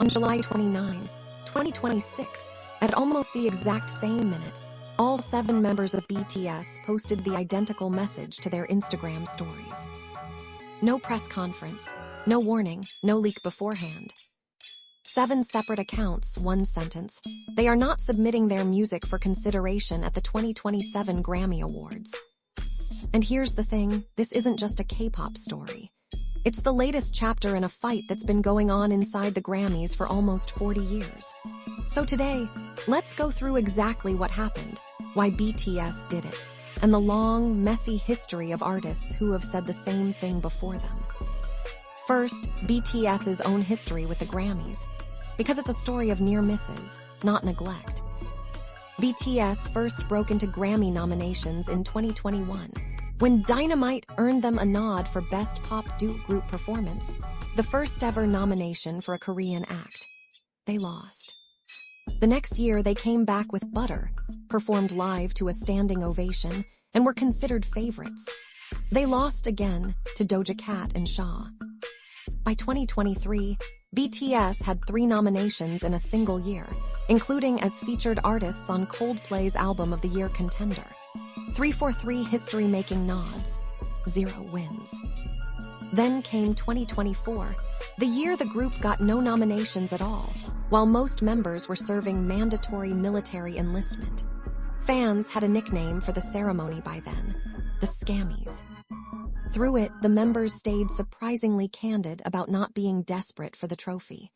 On July 29, 2026, at almost the exact same minute, all 7 members of BTS posted the identical message to their Instagram stories. No press conference, no warning, no leak beforehand. 7 separate accounts, 1 sentence. They are not submitting their music for consideration at the 2027 Grammy Awards. And here's the thing, this isn't just a K-pop story. It's the latest chapter in a fight that's been going on inside the Grammys for almost 40 years. So today, let's go through exactly what happened, why BTS did it, and the long, messy history of artists who have said the same thing before them. First, BTS's own history with the Grammys, because it's a story of near misses, not neglect. BTS first broke into Grammy nominations in 2021, when Dynamite earned them a nod for Best Pop Duo Group Performance, the first ever nomination for a Korean act. They lost. The next year, they came back with Butter, performed live to a standing ovation, and were considered favorites. They lost again to Doja Cat and Shaw. By 2023, BTS had 3 nominations in a single year, including as featured artists on Coldplay's Album of the Year contender. 343 history-making nods, 0 wins. Then came 2024, the year the group got no nominations at all, while most members were serving mandatory military enlistment. Fans had a nickname for the ceremony by then, the Scammies. Through it, the members stayed surprisingly candid about not being desperate for the trophy.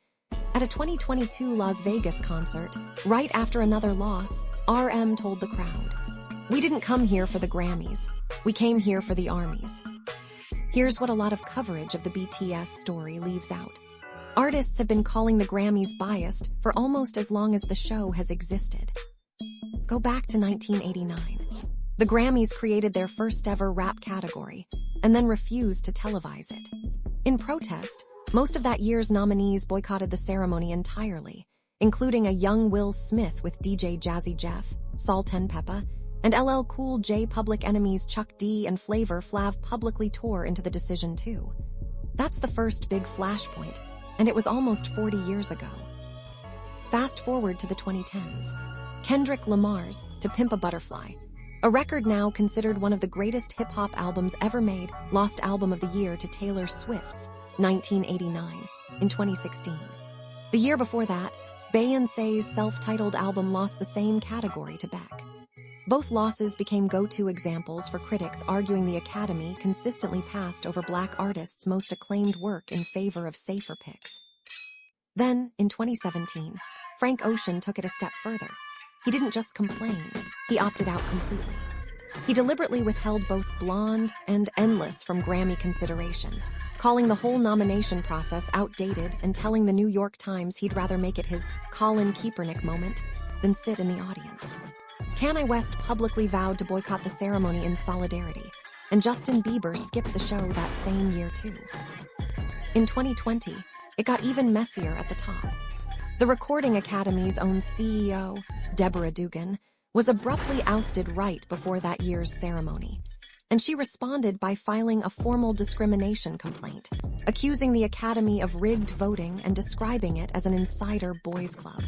At a 2022 Las Vegas concert, right after another loss, RM told the crowd, "We didn't come here for the Grammys. We came here for the armies." Here's what a lot of coverage of the BTS story leaves out. Artists have been calling the Grammys biased for almost as long as the show has existed. Go back to 1989. The Grammys created their first ever rap category, and then refused to televise it. In protest, most of that year's nominees boycotted the ceremony entirely, including a young Will Smith with DJ Jazzy Jeff, Salt-N-Pepa, and LL Cool J. Public Enemy's Chuck D and Flavor Flav publicly tore into the decision too. That's the first big flashpoint, and it was almost 40 years ago. Fast forward to the 2010s. Kendrick Lamar's To Pimp a Butterfly, a record now considered one of the greatest hip-hop albums ever made, lost Album of the Year to Taylor Swift's 1989 in 2016. The year before that, Beyoncé's self-titled album lost the same category to Beck. Both losses became go-to examples for critics arguing the Academy consistently passed over Black artists' most acclaimed work in favor of safer picks. Then, in 2017, Frank Ocean took it a step further. He didn't just complain, he opted out completely. He deliberately withheld both Blonde and Endless from Grammy consideration, calling the whole nomination process outdated and telling the New York Times he'd rather make it his Colin Kaepernick moment than sit in the audience. Kanye West publicly vowed to boycott the ceremony in solidarity, and Justin Bieber skipped the show that same year too. In 2020, it got even messier at the top. The Recording Academy's own CEO, Deborah Dugan, was abruptly ousted right before that year's ceremony, and she responded by filing a formal discrimination complaint, accusing the Academy of rigged voting and describing it as an insider boys' club.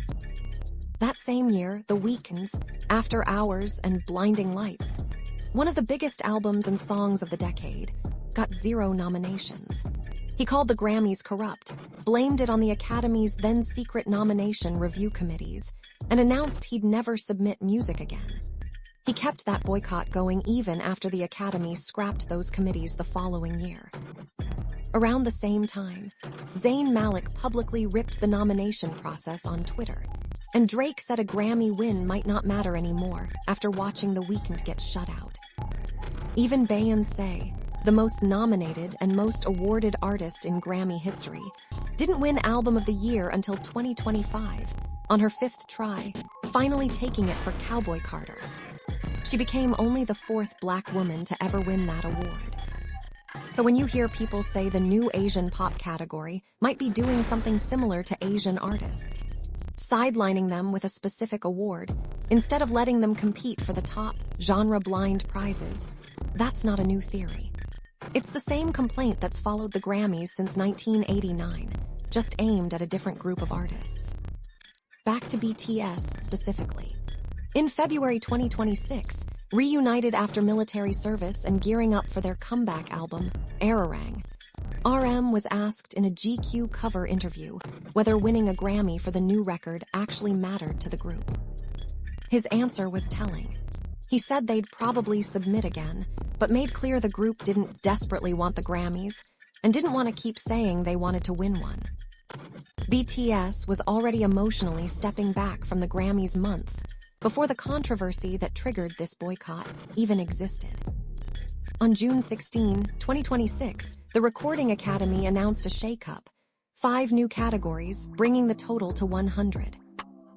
That same year, The Weeknd's After Hours and Blinding Lights, one of the biggest albums and songs of the decade, got 0 nominations. He called the Grammys corrupt, blamed it on the Academy's then-secret nomination review committees, and announced he'd never submit music again. He kept that boycott going even after the Academy scrapped those committees the following year. Around the same time, Zayn Malik publicly ripped the nomination process on Twitter, and Drake said a Grammy win might not matter anymore after watching The Weeknd get shut out. Even Beyoncé, the most nominated and most awarded artist in Grammy history, didn't win Album of the Year until 2025, on her 5th try, finally taking it for Cowboy Carter. She became only the 4th Black woman to ever win that award. So when you hear people say the new Asian pop category might be doing something similar to Asian artists, sidelining them with a specific award, instead of letting them compete for the top, genre-blind prizes, that's not a new theory. It's the same complaint that's followed the Grammys since 1989, just aimed at a different group of artists. Back to BTS specifically. In February 2026, reunited after military service and gearing up for their comeback album, Ararang, RM was asked in a GQ cover interview whether winning a Grammy for the new record actually mattered to the group. His answer was telling. He said they'd probably submit again, but made clear the group didn't desperately want the Grammys and didn't want to keep saying they wanted to win one. BTS was already emotionally stepping back from the Grammys months before the controversy that triggered this boycott even existed. On June 16, 2026, the Recording Academy announced a shake-up, 5 new categories, bringing the total to 100.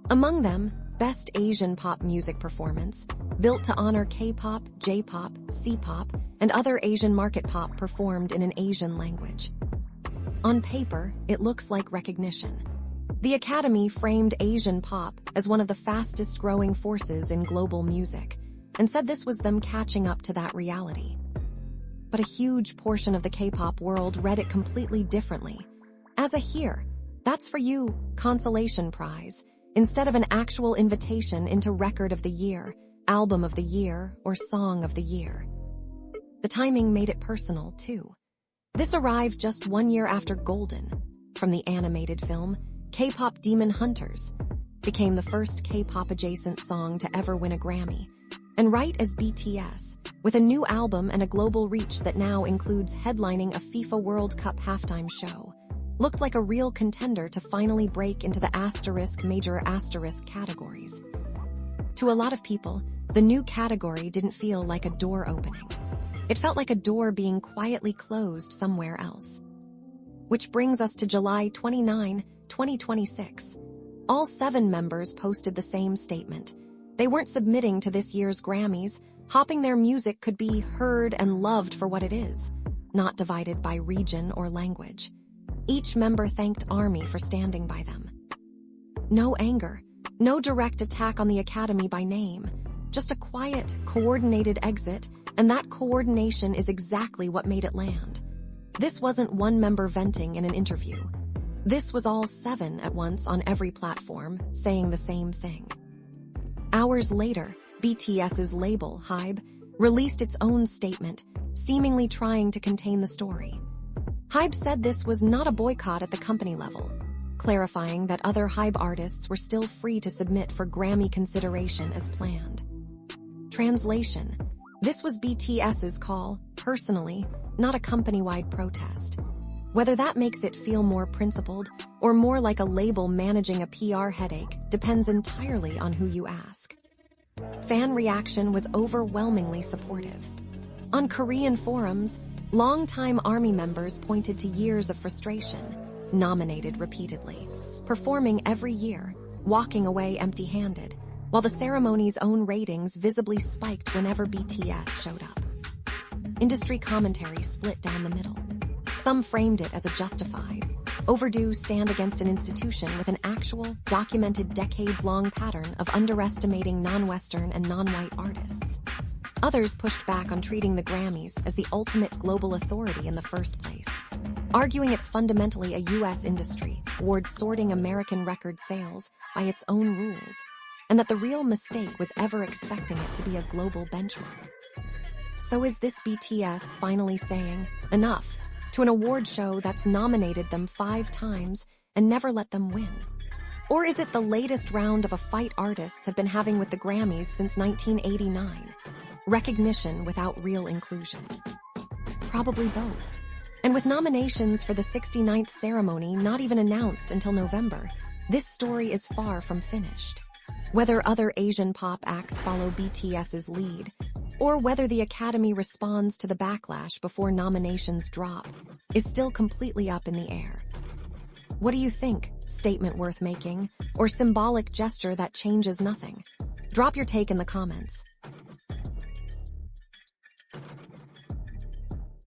Among them, Best Asian Pop Music Performance, built to honor K-pop, J-pop, C-pop, and other Asian market pop performed in an Asian language. On paper, it looks like recognition. The Academy framed Asian pop as one of the fastest-growing forces in global music, and said this was them catching up to that reality. But a huge portion of the K-pop world read it completely differently. As a "here, that's for you" consolation prize, instead of an actual invitation into Record of the Year, Album of the Year, or Song of the Year. The timing made it personal, too. This arrived just 1 year after Golden, from the animated film K-pop Demon Hunters, became the first K-pop adjacent song to ever win a Grammy, and right as BTS, with a new album and a global reach that now includes headlining a FIFA World Cup halftime show, looked like a real contender to finally break into the major asterisk categories. To a lot of people, the new category didn't feel like a door opening. It felt like a door being quietly closed somewhere else. Which brings us to July 29, 2026. All 7 members posted the same statement. They weren't submitting to this year's Grammys, hoping their music could be heard and loved for what it is, not divided by region or language. Each member thanked ARMY for standing by them. No anger, no direct attack on the Academy by name, just a quiet, coordinated exit, and that coordination is exactly what made it land. This wasn't one member venting in an interview. This was all 7 at once on every platform, saying the same thing. Hours later, BTS's label, HYBE, released its own statement, seemingly trying to contain the story. HYBE said this was not a boycott at the company level, clarifying that other HYBE artists were still free to submit for Grammy consideration as planned. Translation: this was BTS's call, personally, not a company-wide protest. Whether that makes it feel more principled or more like a label managing a PR headache depends entirely on who you ask. Fan reaction was overwhelmingly supportive. On Korean forums, longtime ARMY members pointed to years of frustration, nominated repeatedly, performing every year, walking away empty-handed, while the ceremony's own ratings visibly spiked whenever BTS showed up. Industry commentary split down the middle. Some framed it as a justified, overdue stand against an institution with an actual, documented decades-long pattern of underestimating non-Western and non-white artists. Others pushed back on treating the Grammys as the ultimate global authority in the first place, arguing it's fundamentally a U.S. industry towards sorting American record sales by its own rules, and that the real mistake was ever expecting it to be a global benchmark. So is this BTS finally saying, enough, to an award show that's nominated them 5 times and never let them win? Or is it the latest round of a fight artists have been having with the Grammys since 1989? Recognition without real inclusion? Probably both. And with nominations for the 69th ceremony not even announced until November, this story is far from finished. Whether other Asian pop acts follow BTS's lead, or whether the Academy responds to the backlash before nominations drop, is still completely up in the air. What do you think? Statement worth making, or symbolic gesture that changes nothing? Drop your take in the comments.